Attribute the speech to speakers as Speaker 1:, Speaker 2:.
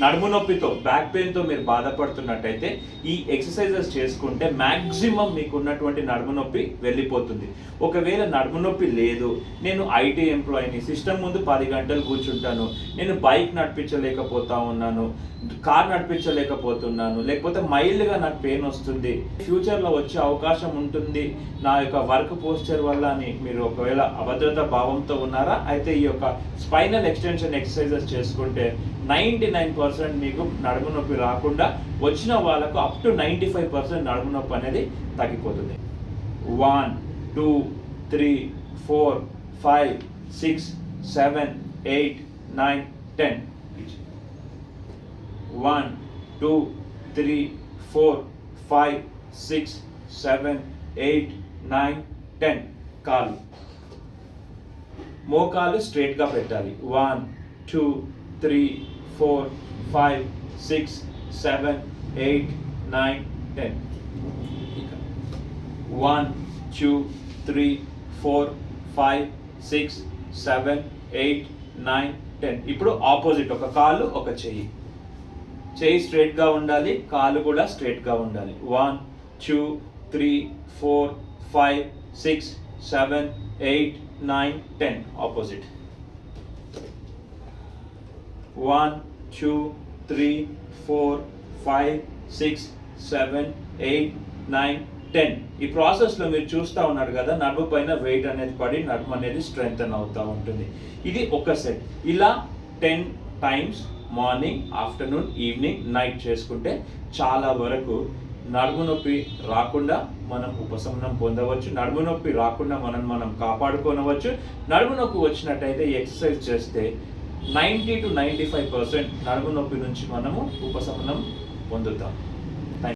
Speaker 1: నడుము నొప్పితో బ్యాక్ పెయిన్తో మీరు బాధపడుతున్నట్టయితే ఈ ఎక్సర్సైజెస్ చేసుకుంటే మ్యాక్సిమం మీకు ఉన్నటువంటి నడుము నొప్పి వెళ్ళిపోతుంది. ఒకవేళ నడుము నొప్పి లేదు, నేను ఐటీ ఎంప్లాయీని, సిస్టమ్ ముందు 10 గంటలు కూర్చుంటాను, నేను బైక్ నడిపించలేకపోతా ఉన్నాను, కార్ నడిపించలేకపోతున్నాను, లేకపోతే మైల్డ్గా నాకు పెయిన్ వస్తుంది, ఫ్యూచర్లో వచ్చే అవకాశం ఉంటుంది నా యొక్క వర్క్ పోస్చర్ వల్ల అని మీరు ఒకవేళ అభద్రతా భావంతో ఉన్నారా, అయితే ఈ యొక్క స్పైనల్ ఎక్స్టెన్షన్ ఎక్సర్సైజెస్ చేసుకుంటే 99% మీకు నడుము నొప్పి రాకుండా, వచ్చిన వాళ్ళకు అప్ టు 95% నడుము నొప్పి అనేది తగ్గిపోతుంది. 1 2 3 4 5 6 7 8 9 10. 1 2 3 4 5 6 7 8 9 10. కాలు మోకాలు స్ట్రైట్గా పెట్టాలి. 1 2 3 4 5 6 7 8 9 10. 1 2 3 4 5 6 7 8 9 10. ఇప్పుడు ఆపోజిట్, ఒక కాలు ఒక చెయ్యి స్ట్రైట్గా ఉండాలి, కాలు కూడా స్ట్రైట్గా ఉండాలి. 1 2 3 4 5 6 7 8 9 10. ఆపోజిట్. 1 2 3 4 5 6 7 8 9 10. ఈ ప్రాసెస్లో మీరు చూస్తూ ఉన్నారు కదా, నడుము పైన వెయిట్ అనేది పడి నడుము అనేది స్ట్రెంగ్తన్ అవుతూ ఉంటుంది. ఇది ఒక సెట్. ఇలా 10 times morning, afternoon, evening, night చేసుకుంటే చాలా వరకు నడుము నొప్పి రాకుండా మనం ఉపశమనం పొందవచ్చు. నడుము నొప్పి రాకుండా మనం కాపాడుకోనవచ్చు. నడుము నొప్పి వచ్చినట్టయితే ఎక్సర్సైజ్ చేస్తే 90 to 95% నడుము నొప్పి నుంచి మనము ఉపశమనం పొందుతాం.